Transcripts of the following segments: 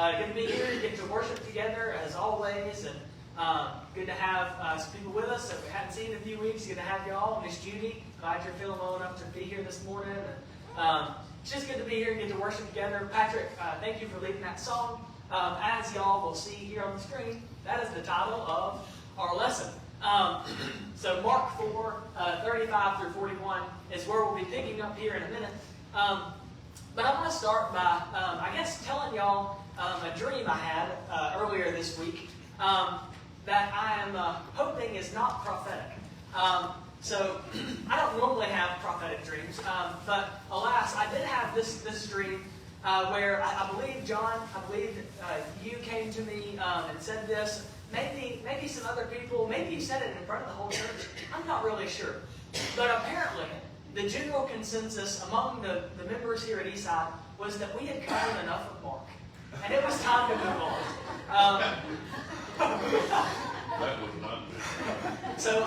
Good to be here. Get to worship together as always, and good to have some people with us that we hadn't seen in a few weeks. Good to have y'all. Miss Judy, glad you're feeling well enough to be here this morning. And, it's just good to be here and get to worship together. Patrick, thank you for leading that song. As y'all will see here on the screen, that is the title of our lesson. So Mark 4, 35 through 41 is where we'll be picking up here in a minute. But I want to start by, telling y'all a dream I had earlier this week that I am hoping is not prophetic. So I don't normally have prophetic dreams, but alas, I did have this dream where I believe, John, you came to me and said this. Maybe some other people, maybe you said it in front of the whole church. I'm not really sure. But apparently, the general consensus among the members here at Eastside was that we had covered enough of Mark. And it was time to move on. That was not me. So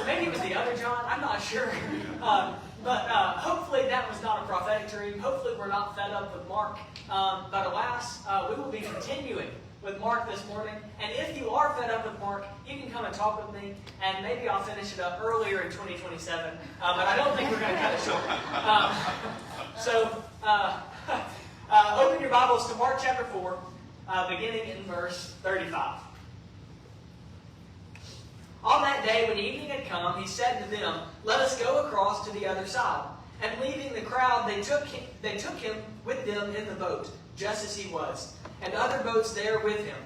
maybe it was the other John, I'm not sure. But hopefully that was not a prophetic dream. Hopefully we're not fed up with Mark. But alas, we will be continuing with Mark this morning. And if you are fed up with Mark, you can come and talk with me, and maybe I'll finish it up earlier in 2027. But I don't think we're going to cut it short. Open your Bibles to Mark chapter 4, beginning in verse 35. On that day, when evening had come, he said to them, "Let us go across to the other side." And leaving the crowd, they took him with them in the boat, just as he was, and other boats there with him.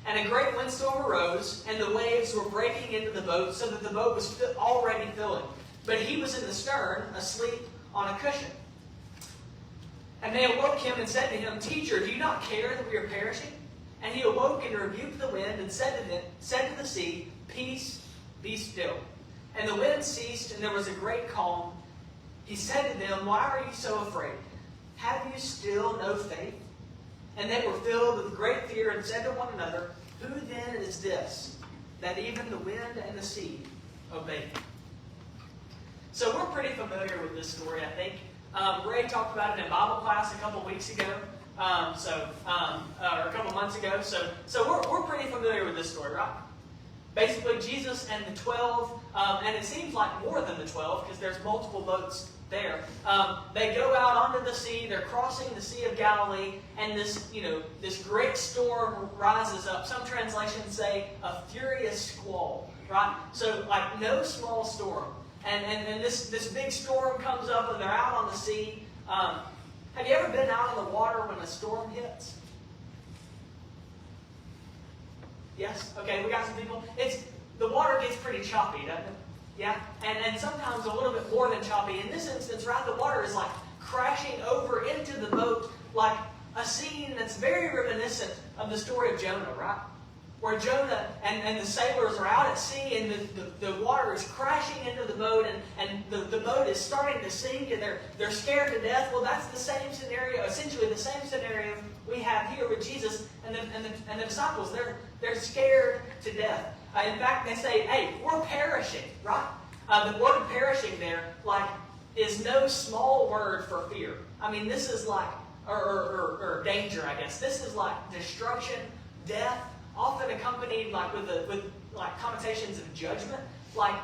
And a great windstorm arose, and the waves were breaking into the boat, so that the boat was already filling. But he was in the stern, asleep on a cushion. And they awoke him and said to him, "Teacher, do you not care that we are perishing?" And he awoke and rebuked the wind and said to the sea, "Peace, be still." And the wind ceased, and there was a great calm. He said to them, "Why are you so afraid? Have you still no faith?" And they were filled with great fear and said to one another, "Who then is this, that even the wind and the sea obey him?" So we're pretty familiar with this story, I think. Ray talked about it in Bible class a couple weeks ago, or a couple months ago. So we're pretty familiar with this story, right? Basically, Jesus and the 12, and it seems like more than the 12 because there's multiple boats there. They go out onto the sea. They're crossing the Sea of Galilee, and this great storm rises up. Some translations say a furious squall, right? So like no small storm, and this big storm comes up, and they're out on the sea. Have you ever been out on the water when a storm hits? Yes? Okay, we got some people. The water gets pretty choppy, doesn't it? Yeah? And sometimes a little bit more than choppy. In this instance, right, the water is like crashing over into the boat, like a scene that's very reminiscent of the story of Jonah, right? Where Jonah and the sailors are out at sea, and the water is crashing into the boat, and the boat is starting to sink, and they're scared to death. Well, that's the same scenario, essentially the same scenario we have here with Jesus and the disciples. They're scared to death. In fact, they say, "Hey, we're perishing," right? The word "perishing" there, is no small word for fear. I mean, this is like, or danger, I guess. This is like destruction, death, often accompanied with connotations of judgment. Like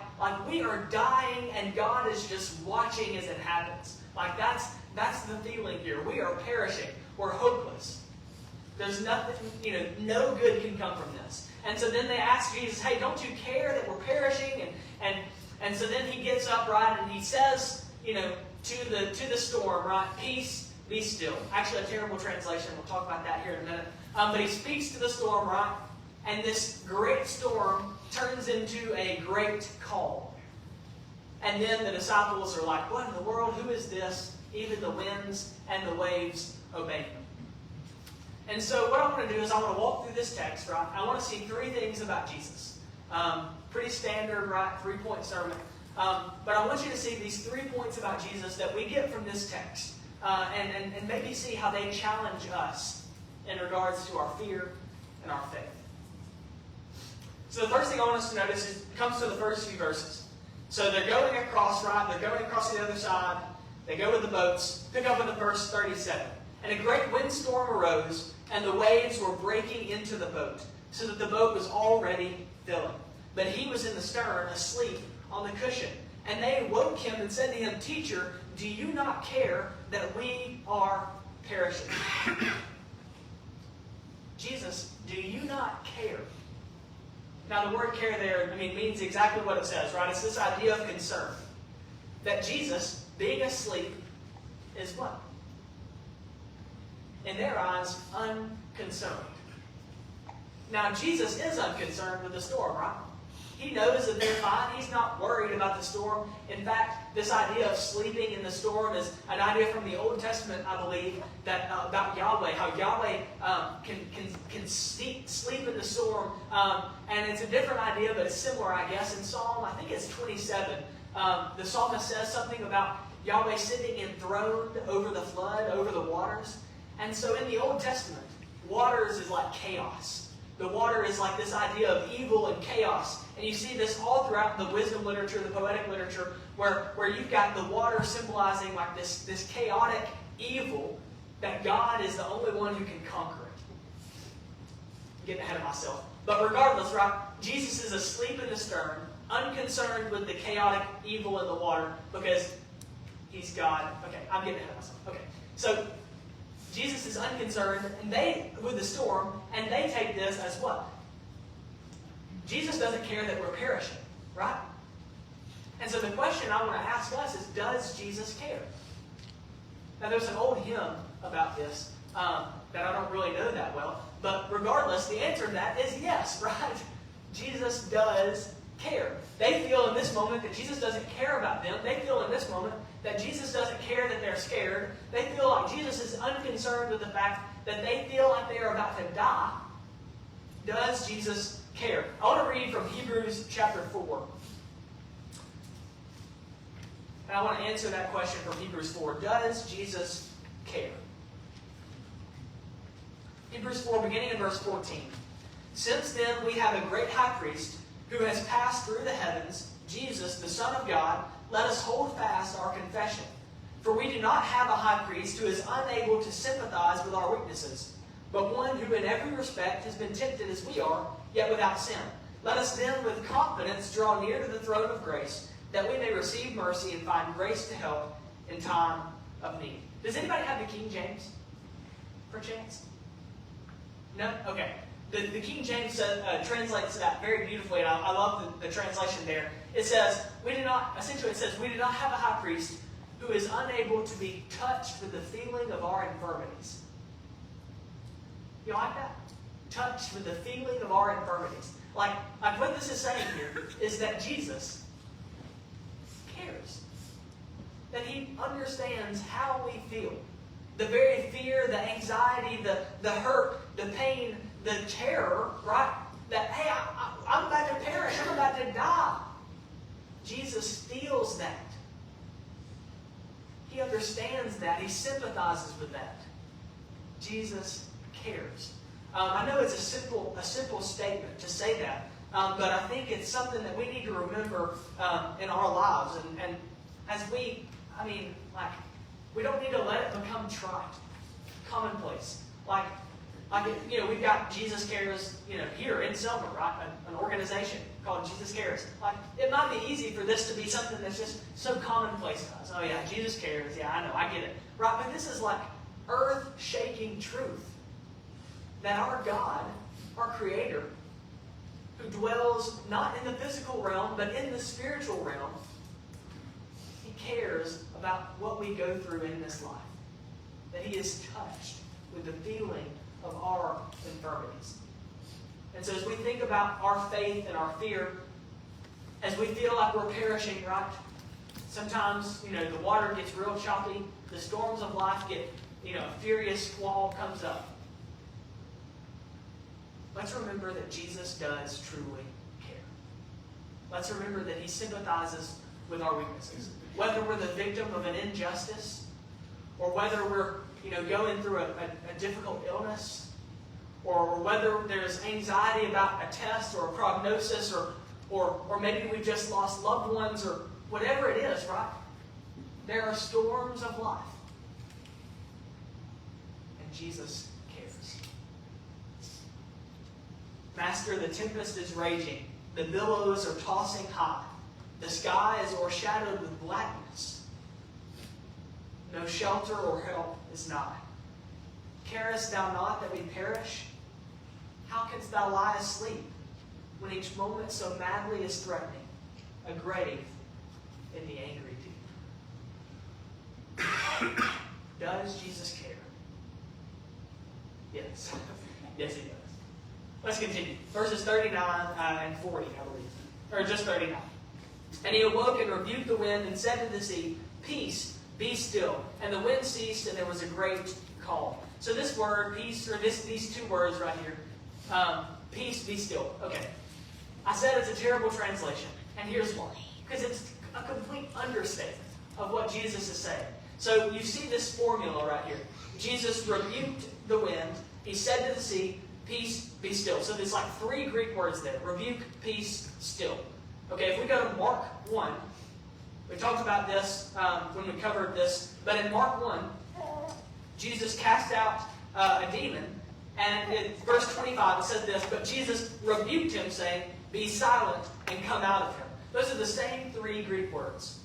we are dying, and God is just watching as it happens. Like that's the feeling here. We are perishing. We're hopeless. There's nothing, no good can come from this. And so then they ask Jesus, "Hey, don't you care that we're perishing?" And so then he gets up, right, and he says, to the storm, right, "Peace, be still." Actually, a terrible translation. We'll talk about that here in a minute. But he speaks to the storm, right, and this great storm turns into a great calm. And then the disciples are like, "What in the world? Who is this? Even the winds and the waves obey him." And so what I want to do is I want to walk through this text, right? I want to see three things about Jesus. Pretty standard, right? 3-point sermon. But I want you to see these 3 points about Jesus that we get from this text. And maybe see how they challenge us in regards to our fear and our faith. So the first thing I want us to notice comes to the first few verses. So they're going across, right? They're going across the other side. They go with the boats. Pick up in the verse 37. And a great windstorm arose, and the waves were breaking into the boat, so that the boat was already filling. But he was in the stern, asleep on the cushion. And they woke him and said to him, Teacher, do you not care that we are perishing? Jesus, do you not care? Now the word care there, means exactly what it says, right? It's this idea of concern. That Jesus, being asleep, is what? In their eyes, unconcerned. Now Jesus is unconcerned with the storm, right? He knows that they're fine. He's not worried about the storm. In fact, this idea of sleeping in the storm is an idea from the Old Testament, I believe, that about Yahweh, how Yahweh can sleep in the storm. And it's a different idea, but it's similar, I guess. In Psalm, I think it's 27, the psalmist says something about Yahweh sitting enthroned over the flood, over the waters. And so in the Old Testament, waters is like chaos. The water is like this idea of evil and chaos. And you see this all throughout the wisdom literature, the poetic literature, where you've got the water symbolizing like this chaotic evil that God is the only one who can conquer it. I'm getting ahead of myself. But regardless, right, Jesus is asleep in the stern, unconcerned with the chaotic evil in the water because he's God. Okay, I'm getting ahead of myself. Okay, so Jesus is unconcerned with the storm, and they take this as what? Jesus doesn't care that we're perishing, right? And so the question I want to ask us is, does Jesus care? Now there's an old hymn about this that I don't really know that well, but regardless, the answer to that is yes, right? Jesus does care. They feel in this moment that Jesus doesn't care about them. They feel in this moment that Jesus doesn't care that they're scared. They feel like Jesus is unconcerned with the fact that they feel like they are about to die. Does Jesus care? I want to read from Hebrews chapter 4. And I want to answer that question from Hebrews 4. Does Jesus care? Hebrews 4, beginning in verse 14. Since then we have a great high priest who has passed through the heavens, Jesus, the Son of God. Let us hold fast our confession. For we do not have a high priest who is unable to sympathize with our weaknesses, but one who in every respect has been tempted as we are, yet without sin. Let us then with confidence draw near to the throne of grace, that we may receive mercy and find grace to help in time of need. Does anybody have the King James, perchance? No? Okay. The King James translates that very beautifully, and I love the translation there. It says, we do not have a high priest who is unable to be touched with the feeling of our infirmities. You like that? Touched with the feeling of our infirmities. Like what this is saying here is that Jesus cares. That he understands how we feel. The very fear, the anxiety, the hurt, the pain, the terror, right? That, hey, I'm about to perish. I'm about to die. Jesus feels that. He understands that. He sympathizes with that. Jesus cares. I know it's a simple statement to say that, but I think it's something that we need to remember in our lives. And as we don't need to let it become trite, commonplace. We've got Jesus Cares, here in Selma, right? An organization called Jesus Cares. It might be easy for this to be something that's just so commonplace to us. Oh yeah, Jesus cares. Yeah, I know, I get it. Right? But this is like earth-shaking truth. That our God, our Creator, who dwells not in the physical realm, but in the spiritual realm, He cares about what we go through in this life. That He is touched with the feeling of our infirmities. And so as we think about our faith and our fear, as we feel like we're perishing, right? Sometimes, the water gets real choppy. The storms of life get, a furious squall comes up. Let's remember that Jesus does truly care. Let's remember that He sympathizes with our weaknesses. Whether we're the victim of an injustice, or whether we're going through a difficult illness, or whether there's anxiety about a test or a prognosis, or maybe we've just lost loved ones, or whatever it is, right? There are storms of life. Jesus cares. Master, the tempest is raging. The billows are tossing high. The sky is o'ershadowed with blackness. No shelter or help is nigh. Carest thou not that we perish? How canst thou lie asleep when each moment so madly is threatening a grave in the angry deep? Does Jesus care? Yes. Yes, he does. Let's continue. Verses 39 and 40, I believe. Or just 39. And he awoke and rebuked the wind and said to the sea, Peace, be still. And the wind ceased, and there was a great calm. So this word, peace, or these two words right here, peace, be still. Okay. I said it's a terrible translation, and here's why. Because it's a complete understatement of what Jesus is saying. So you see this formula right here. Jesus rebuked the wind. He said to the sea, Peace, be still. So there's like 3 Greek words there. Rebuke, peace, still. Okay, if we go to Mark 1, we talked about this when we covered this, but in Mark 1, Jesus cast out a demon, and in verse 25 it says this, but Jesus rebuked him, saying, Be silent and come out of him. Those are the same 3 Greek words.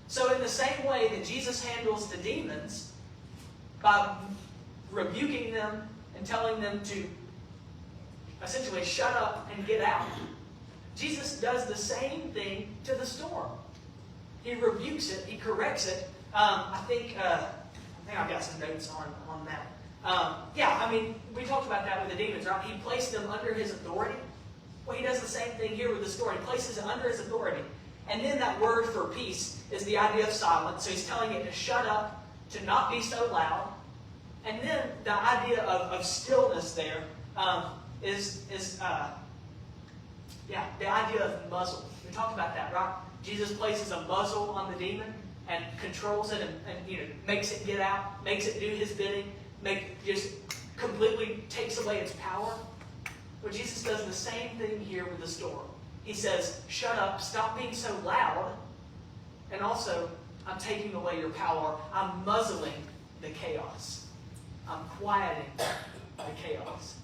So in the same way that Jesus handles the demons, by rebuking them and telling them to essentially shut up and get out, Jesus does the same thing to the storm. He rebukes it. He corrects it. I think I've got some notes on that. We talked about that with the demons, right? He placed them under his authority. Well, he does the same thing here with the storm. He places it under his authority. And then that word for peace is the idea of silence. So he's telling it to shut up, to not be so loud. And then the idea of stillness there is the idea of muzzle. We talked about that, right? Jesus places a muzzle on the demon and controls it and makes it get out, makes it do his bidding, just completely takes away its power. But Jesus does the same thing here with the storm. He says, shut up, stop being so loud, and also, I'm taking away your power. I'm muzzling the chaos. I'm quieting the chaos.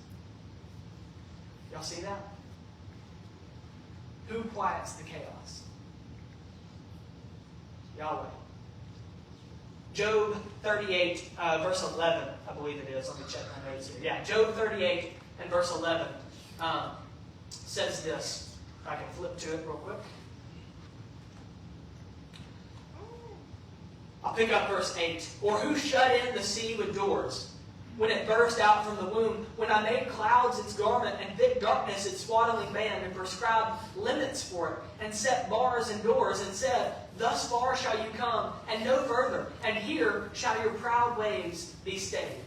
Y'all see that? Who quiets the chaos? Yahweh. Job 38, verse 11, I believe it is. Let me check my notes here. Yeah, Job 38 and verse 11 says this. If I can flip to it real quick. I'll pick up verse 8. Or who shut in the sea with doors when it burst out from the womb? When I made clouds its garment and thick darkness its swaddling band, and prescribed limits for it, and set bars and doors, and said, Thus far shall you come, and no further, and here shall your proud waves be stayed.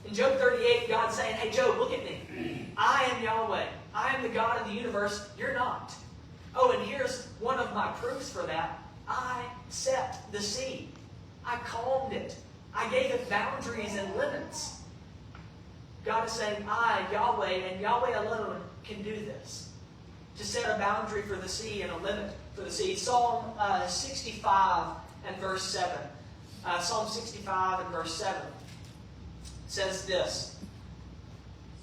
In Job 38, God's saying, Hey Job, look at me. I am Yahweh. I am the God of the universe. You're not. Oh, and here's one of my proofs for that. I set the sea. I calmed it. I gave it boundaries and limits. God is saying, I, Yahweh, and Yahweh alone can do this. To set a boundary for the sea and a limit for the sea. Psalm 65 and verse 7. Psalm 65 and verse 7 says this.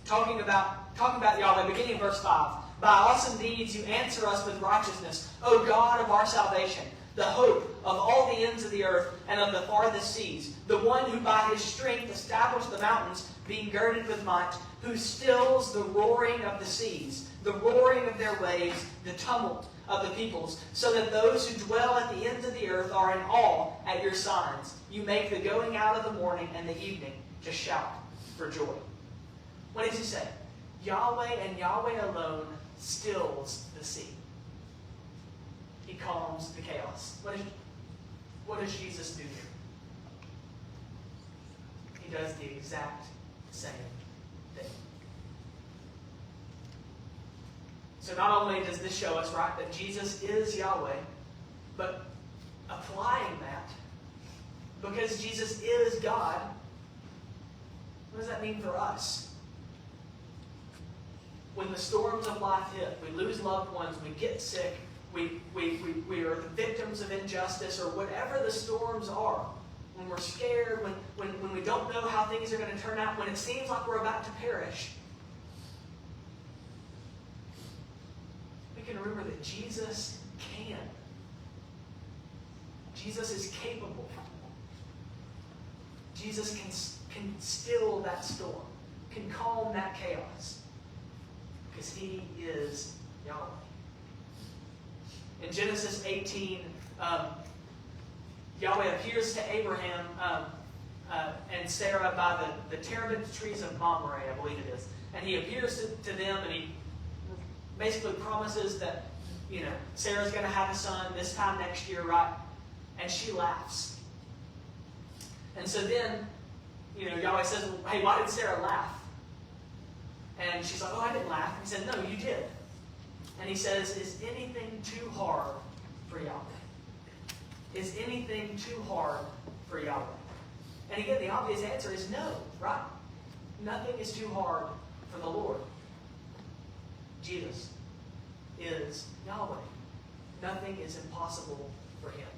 Talking about Yahweh, beginning in verse 5. By awesome deeds you answer us with righteousness, O God of our salvation, the hope of all the ends of the earth and of the farthest seas, the one who by his strength established the mountains, being girded with might, who stills the roaring of the seas, the roaring of their waves, the tumult of the peoples, so that those who dwell at the ends of the earth are in awe at your signs. You make the going out of the morning and the evening to shout for joy. What does he say? Yahweh and Yahweh alone stills the sea. He calms the chaos. What does Jesus do here? He does the exact same thing. So not only does this show us, right, that Jesus is Yahweh, but applying that, because Jesus is God, what does that mean for us? When the storms of life hit, we lose loved ones, we get sick, we are the victims of injustice, or whatever the storms are, when we're scared, when we don't know how things are going to turn out, when it seems like we're about to perish, we can remember that Jesus can. Jesus is capable. Jesus can still that storm, can calm that chaos, because He is Yahweh. In Genesis 18, Yahweh appears to Abraham and Sarah by the terebinth trees of Mamre, I believe it is. And He appears to them, and He basically promises that, Sarah's going to have a son this time next year, right? And she laughs. And so then, Yahweh says, well, hey, why did Sarah laugh? And she's like, oh, I didn't laugh. And He said, no, you did. And He says, is anything too hard for Yahweh? Is anything too hard for Yahweh? And again, the obvious answer is no, right? Nothing is too hard for the Lord. Jesus is Yahweh. Nothing is impossible for Him.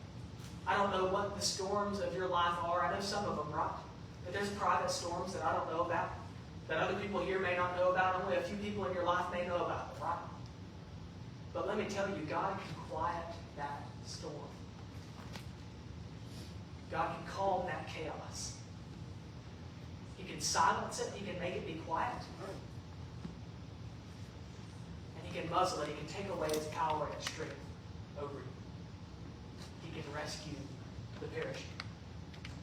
I don't know what the storms of your life are. I know some of them, right? But there's private storms that I don't know about, that other people here may not know about. Only a few people in your life may know about them, right? But let me tell you, God can quiet that storm. God can calm that chaos. He can silence it. He can make it be quiet. And He can muzzle it. He can take away its power and strength over you. He can rescue the perishing.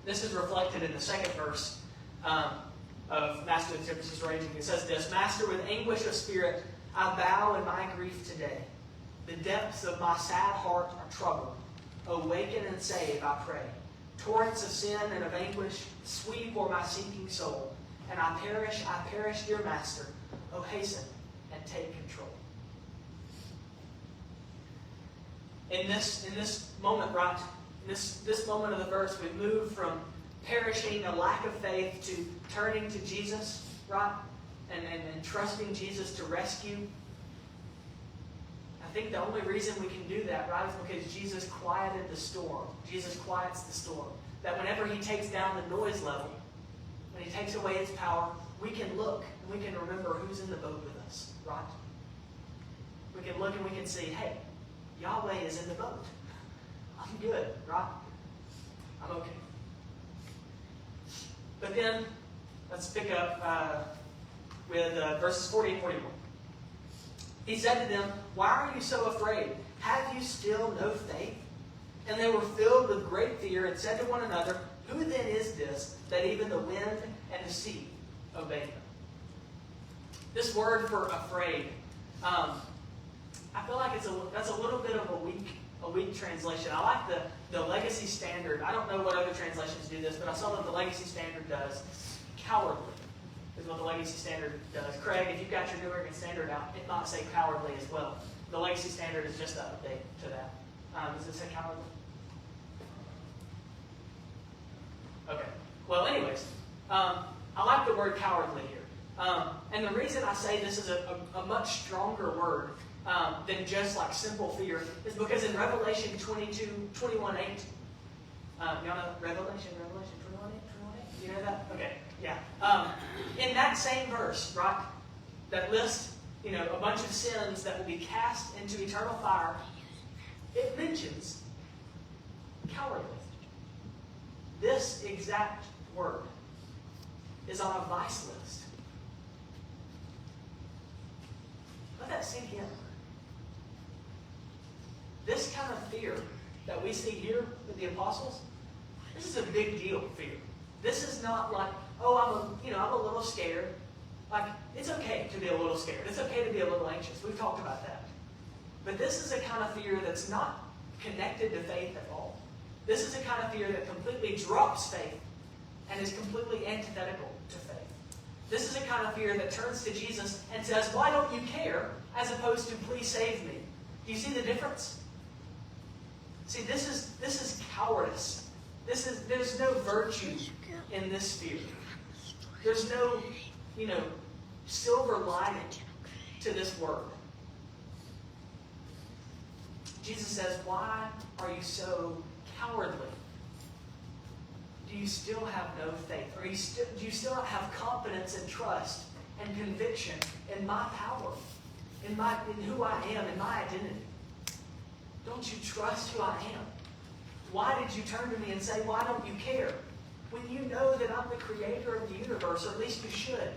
This is reflected in the second verse of Master of Tempest is Raging. It says this, Master, with anguish of spirit, I bow in my grief today. The depths of my sad heart are troubled. Awaken and save, I pray. Torrents of sin and of anguish sweep o'er my sinking soul. And I perish, dear Master. Oh, hasten and take control. In this moment, right, this moment of the verse, we move from perishing, a lack of faith, to turning to Jesus, right, and trusting Jesus to rescue. I think the only reason we can do that, right, is because Jesus quieted the storm. Jesus quiets the storm. That whenever He takes down the noise level, when He takes away its power, we can look and we can remember who's in the boat with us, right? We can look and we can see, hey, Yahweh is in the boat. I'm good, right? I'm okay. But then, let's pick up with verses 40 and 41. He said to them, why are you so afraid? Have you still no faith? And they were filled with great fear and said to one another, who then is this that even the wind and the sea obey Him? This word for afraid, I feel like that's a little bit of a weak translation. I like the Legacy Standard. I don't know what other translations do this, but I saw that the Legacy Standard does. Cowardly is what the Legacy Standard does. Craig, if you've got your New American Standard out, it might say cowardly as well. The Legacy Standard is just an update to that. Does it say cowardly? Okay. Well, anyways, I like the word cowardly here. And the reason I say this is a much stronger word than just like simple fear is because in Revelation 21:8, y'all know Revelation 21:8? You know that? Okay, yeah. In that same verse, right, that lists, a bunch of sins that will be cast into eternal fire, it mentions cowardly. This exact word is on a vice list. Let that sink in. This kind of fear that we see here with the apostles, this is a big deal fear. This is not like, oh, I'm a little scared. Like, it's okay to be a little scared. It's okay to be a little anxious. We've talked about that. But this is a kind of fear that's not connected to faith at all. This is a kind of fear that completely drops faith and is completely antithetical to faith. This is a kind of fear that turns to Jesus and says, why don't you care? As opposed to, please save me. Do you see the difference? See, this is cowardice. There's no virtue in this fear. There's no, silver lining to this word. Jesus says, why are you so cowardly? do you still have no faith? Or do you still not have confidence and trust and conviction in my power, in who I am, in my identity? Don't you trust who I am? Why did you turn to me and say, why don't you care? When you know that I'm the creator of the universe, or at least you should.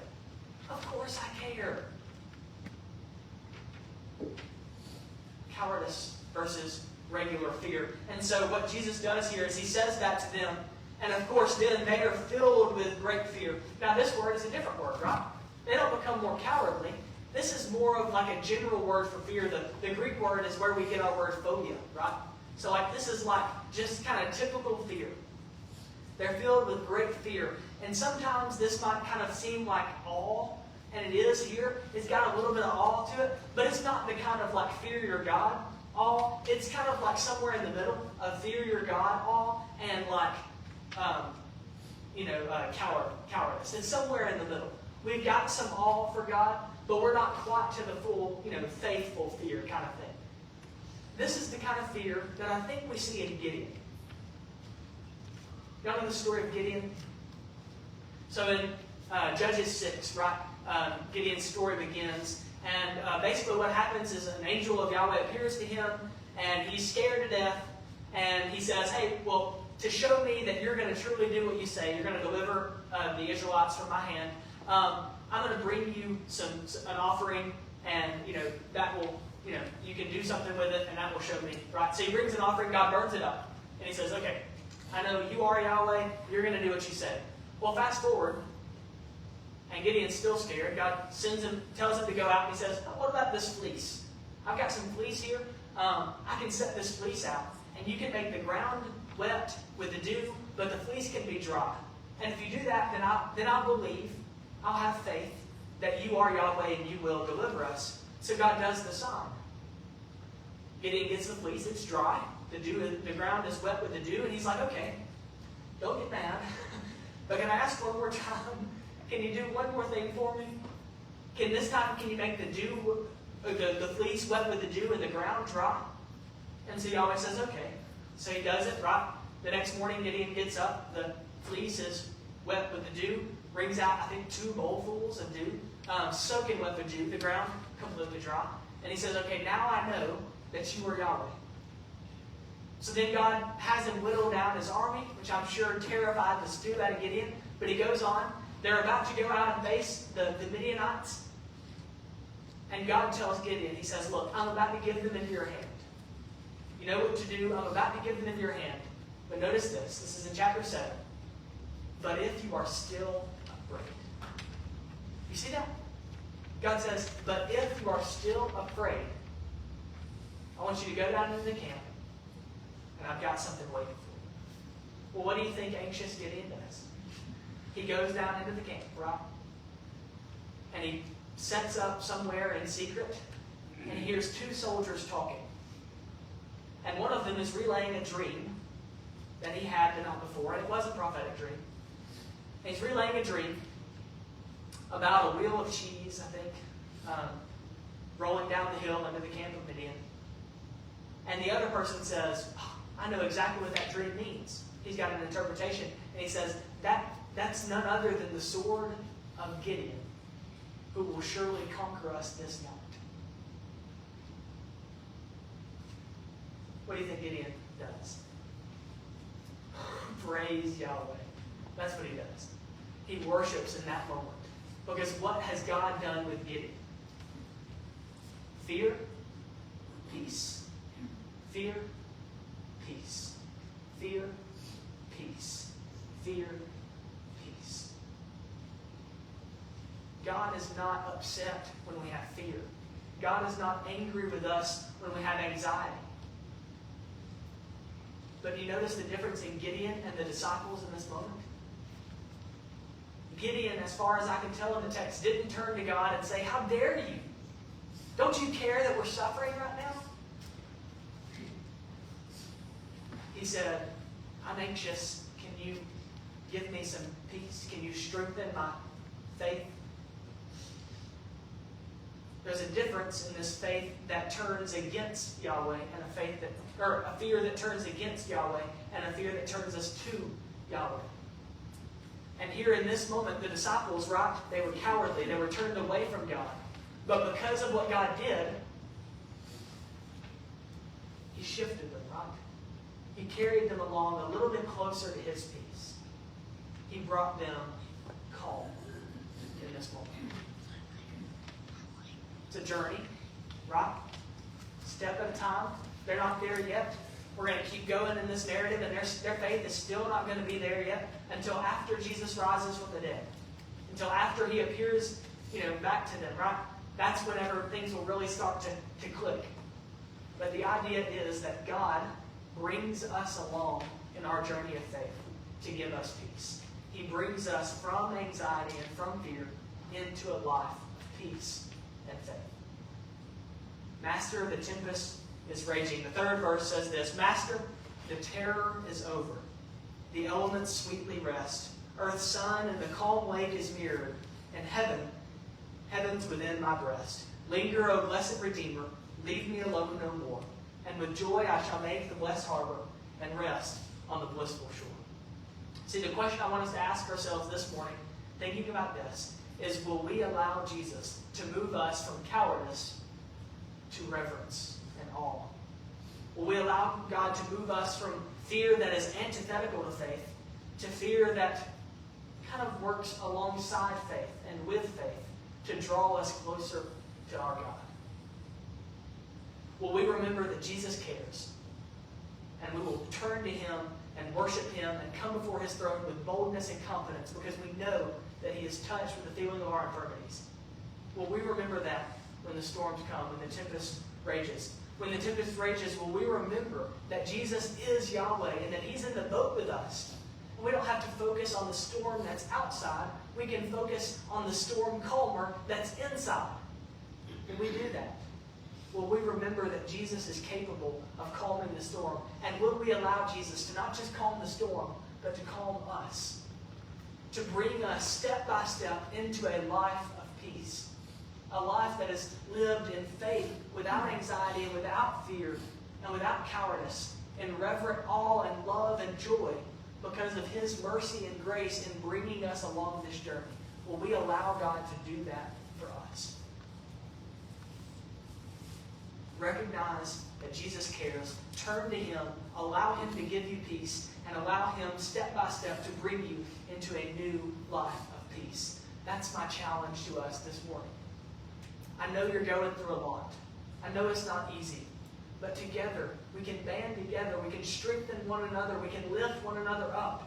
Of course I care. Cowardice versus regular fear. And so what Jesus does here is he says that to them. And of course then they are filled with great fear. Now this word is a different word, right? They don't become more cowardly. This is more of like a general word for fear. The Greek word is where we get our word phobia, right? So like this is like just kind of typical fear. They're filled with great fear. And sometimes this might kind of seem like awe, and it is here. It's got a little bit of awe to it, but it's not the kind of like fear your God awe. It's kind of like somewhere in the middle of fear your God awe and like, cowardice. It's somewhere in the middle. We've got some awe for God, but we're not quite to the full, faithful fear kind of thing. This is the kind of fear that I think we see in Gideon. Y'all know the story of Gideon? So in Judges 6, right, Gideon's story begins. And basically what happens is an angel of Yahweh appears to him, and he's scared to death. And he says, hey, well, to show me that you're going to truly do what you say, you're going to deliver the Israelites from my hand, I'm going to bring you an offering, and, that will, you can do something with it, and that will show me, right? So he brings an offering, God burns it up. And he says, okay, I know you are Yahweh, you're going to do what you say. Well, fast forward, and Gideon's still scared. God tells him to go out, and he says, what about this fleece? I've got some fleece here. I can set this fleece out, and you can make the ground wet with the dew, but the fleece can be dry. And if you do that, then I'll believe, I'll have faith that you are Yahweh and you will deliver us. So God does the sign. Gideon gets the fleece, it's dry. The ground is wet with the dew, and he's like, okay, don't get mad. But can I ask one more time? Can you do one more thing for me? Can you make the fleece wet with the dew and the ground dry? And so Yahweh says, okay. So he does it, right? The next morning, Gideon gets up. The fleece is wet with the dew. Brings out, I think, 2 bowlfuls of dew. Soaking wet with dew. The ground completely dry. And he says, okay, now I know that you are Yahweh. So then God has him whittle down his army, which I'm sure terrified the stew out of Gideon. But he goes on. They're about to go out and face the Midianites. And God tells Gideon, he says, look, I'm about to give them into your hand. You know what to do. I'm about to give them into your hand. But notice this. This is in chapter 7. But if you are still afraid. You see that? God says, but if you are still afraid, I want you to go down into the camp, and I've got something waiting for you. Well, what do you think anxious Gideon does? He goes down into the camp, right? And he sets up somewhere in secret, and he hears 2 soldiers talking. And one of them is relaying a dream that he had the night before, and it was a prophetic dream. And he's relaying a dream about a wheel of cheese, I think, rolling down the hill into the camp of Midian. And the other person says, oh, I know exactly what that dream means. He's got an interpretation. And he says, that's none other than the sword of Gideon, who will surely conquer us this night. What do you think Gideon does? Praise Yahweh. That's what he does. He worships in that moment. Because what has God done with Gideon? Fear, peace. Fear, peace. Fear, peace. Fear, peace. God is not upset when we have fear. God is not angry with us when we have anxiety. But do you notice the difference in Gideon and the disciples in this moment? Gideon, as far as I can tell in the text, didn't turn to God and say, how dare you? Don't you care that we're suffering right now? He said, I'm anxious. Can you give me some peace? Can you strengthen my faith? There's a difference in this faith that turns against Yahweh and a fear that turns against Yahweh and a fear that turns us to Yahweh. And here in this moment, the disciples, right, they were cowardly. They were turned away from God. But because of what God did, He shifted them, right? He carried them along a little bit closer to His peace. He brought them calm in this moment. It's a journey, right? Step at a time. They're not there yet. We're going to keep going in this narrative, and their faith is still not going to be there yet until after Jesus rises from the dead. Until after He appears, back to them, right? That's whenever things will really start to click. But the idea is that God brings us along in our journey of faith to give us peace. He brings us from anxiety and from fear into a life of peace and faith. Master, the tempest is raging. The third verse says this: Master, the terror is over. The elements sweetly rest. Earth's sun and the calm lake is mirrored. And heaven's within my breast. Linger, O blessed Redeemer. Leave me alone no more. And with joy I shall make the blessed harbor and rest on the blissful shore. See, the question I want us to ask ourselves this morning, thinking about this, is will we allow Jesus to move us from cowardice to reverence and awe? Will we allow God to move us from fear that is antithetical to faith to fear that kind of works alongside faith and with faith to draw us closer to our God? Will we remember that Jesus cares, and we will turn to Him and worship Him and come before His throne with boldness and confidence because we know that He is touched with the feeling of our infirmities? Will we remember that when the storms come, when the tempest rages? When the tempest rages, will we remember that Jesus is Yahweh and that He's in the boat with us? And we don't have to focus on the storm that's outside. We can focus on the storm calmer that's inside. Will we do that? Will we remember that Jesus is capable of calming the storm? And will we allow Jesus to not just calm the storm, but to calm us? To bring us step by step into a life of peace. A life that is lived in faith, without anxiety and without fear and without cowardice, in reverent awe and love and joy because of His mercy and grace in bringing us along this journey. Will we allow God to do that for us? Recognize that Jesus cares. Turn to Him. Allow Him to give you peace. And allow Him step by step to bring you into a new life of peace. That's my challenge to us this morning. I know you're going through a lot. I know it's not easy. But together, we can band together. We can strengthen one another. We can lift one another up.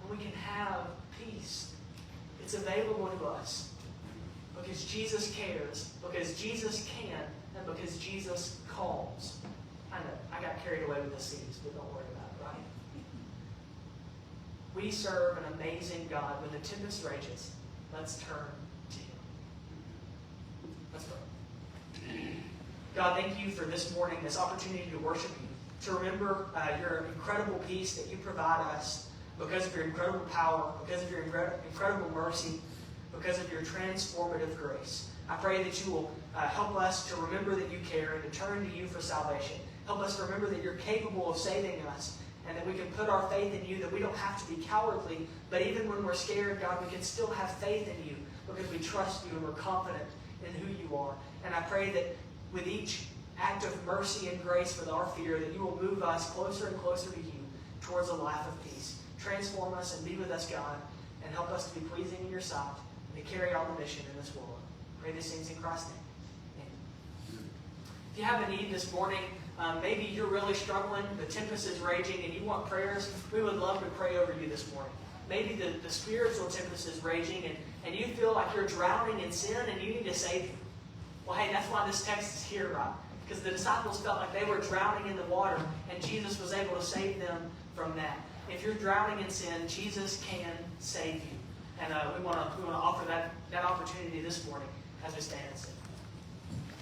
And we can have peace. It's available to us. Because Jesus cares. Because Jesus can. And because Jesus calms. I know, I got carried away with the C's, but don't worry about it, right? We serve an amazing God. When the tempest rages, let's turn to Him. Let's pray. God, thank You for this morning, this opportunity to worship You, to remember Your incredible peace that You provide us because of Your incredible power, because of Your incredible mercy, because of Your transformative grace. I pray that You will help us to remember that You care and to turn to You for salvation. Help us remember that You're capable of saving us and that we can put our faith in You, that we don't have to be cowardly, but even when we're scared, God, we can still have faith in You because we trust You and we're confident in who You are. And I pray that with each act of mercy and grace with our fear, that You will move us closer and closer to You towards a life of peace. Transform us and be with us, God, and help us to be pleasing in Your sight and to carry out the mission in this world. Pray these things in Christ's name. Amen. If you have a need this morning, maybe you're really struggling, the tempest is raging, and you want prayers, we would love to pray over you this morning. Maybe the spiritual tempest is raging, and you feel like you're drowning in sin and you need a Savior. Well, hey, that's why this text is here, right? Because the disciples felt like they were drowning in the water, and Jesus was able to save them from that. If you're drowning in sin, Jesus can save you. And we want to offer that opportunity this morning as we stand and sing.